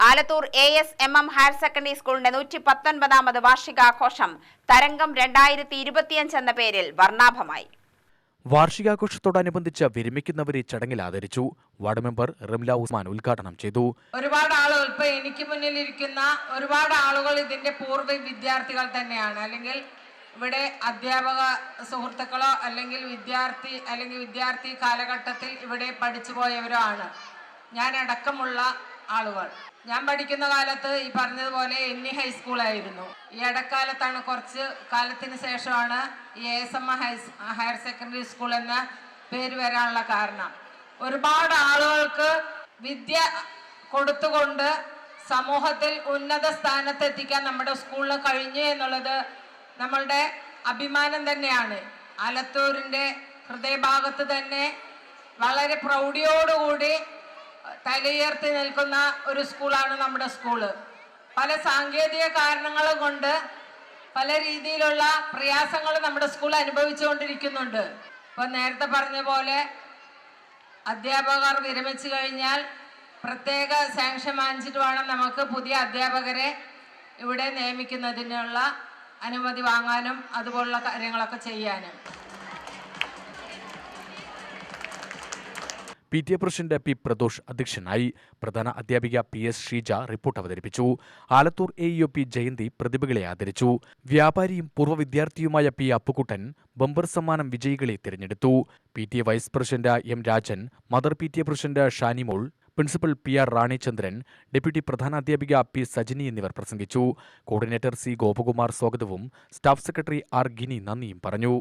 Alathur ASMM higher secondary സ്കൂളിന്റെ 119ാമത് വാർഷികാഘോഷം തരംഗം 2025 എന്ന പേരിൽ വർണ്ണാഭമായി. വാർഷികാഘോഷത്തോടനുബന്ധിച്ച് വിരമിക്കുന്നവരെ ചടങ്ങിൽ ആദരിച്ചു. വാർഡ് മെമ്പർ റംല ഉസ്മാൻ ഉദ്ഘാടനം ചെയ്തു. ഒരുപാട് ആളുകൾ ഇപ്പൊ എനിക്ക് മുന്നിലിരിക്കുന്ന ഒരുപാട് ആളുകൾ ഇതിന്റെ പൂർവ്വ വിദ്യാർത്ഥികൾ തന്നെയാണ്. അല്ലെങ്കിൽ ഇവിടെ അധ്യാപക സുഹൃത്തുക്കളോ അല്ലെങ്കിൽ വിദ്യാർത്ഥി കാലഘട്ടത്തിൽ ഇവിടെ പഠിച്ചു പോയവരോ ആണ്. ഞാൻ അടക്കമുള്ള ആളുകൾ. ഞാൻ പഠിക്കുന്ന കാലത്ത് ഈ പറഞ്ഞതുപോലെ NE ഹൈസ്കൂളായിരുന്നു. ഈ ഇടക്കാലത്താണ്, കുറച്ച് കാലത്തിന് ശേഷമാണ് ഈ ASM ഹയർ സെക്കൻഡറി സ്കൂൾ എന്ന പേര് വരാനുള്ള കാരണം. ഒരുപാട് ആളുകൾക്ക് വിദ്യ കൊടുത്തുകൊണ്ട് സമൂഹത്തിൽ ഉന്നത സ്ഥാനത്തെത്തിക്കാൻ നമ്മുടെ സ്കൂളിൽ കഴിഞ്ഞു എന്നുള്ളത് നമ്മളുടെ അഭിമാനം തന്നെയാണ്. ആലത്തൂരിൻ്റെ ഹൃദയഭാഗത്ത് തന്നെ വളരെ പ്രൗഢിയോടുകൂടി തലയുയർത്തി നിൽക്കുന്ന ഒരു സ്കൂളാണ് നമ്മുടെ സ്കൂള്. പല സാങ്കേതിക കാരണങ്ങൾ കൊണ്ട് പല രീതിയിലുള്ള പ്രയാസങ്ങൾ നമ്മുടെ സ്കൂൾ അനുഭവിച്ചുകൊണ്ടിരിക്കുന്നുണ്ട്. ഇപ്പം നേരത്തെ പറഞ്ഞ പോലെ അധ്യാപകർ വിരമിച്ചു കഴിഞ്ഞാൽ പ്രത്യേക സാങ്ഷൻ വാങ്ങിച്ചിട്ട് വേണം നമുക്ക് പുതിയ അധ്യാപകരെ ഇവിടെ നിയമിക്കുന്നതിനുള്ള അനുമതി വാങ്ങാനും അതുപോലുള്ള കാര്യങ്ങളൊക്കെ ചെയ്യാനും. PTA president P. പ്രദോഷ് അധ്യക്ഷനായി. പ്രധാന അധ്യാപിക PS ഷീജ റിപ്പോർട്ട് അവതരിപ്പിച്ചു. Alathur AEO P. ജയന്തി പ്രതിഭകളെ ആദരിച്ചു. വ്യാപാരിയും പൂർവ്വ വിദ്യാർത്ഥിയുമായ P. അപ്പുക്കുട്ടൻ ബമ്പർ സമ്മാനം വിജയികളെ തിരഞ്ഞെടുത്തു. PTA vice president M. Rajan, mother PTA president Shanimol, principal PR Ranichandran, deputy പ്രധാനാധ്യാപിക P. സജിനി എന്നിവർ പ്രസംഗിച്ചു. Coordinator C. ഗോപകുമാർ സ്വാഗതവും സ്റ്റാഫ് സെക്രട്ടറി R. ഗിനി നന്ദിയും പറഞ്ഞു.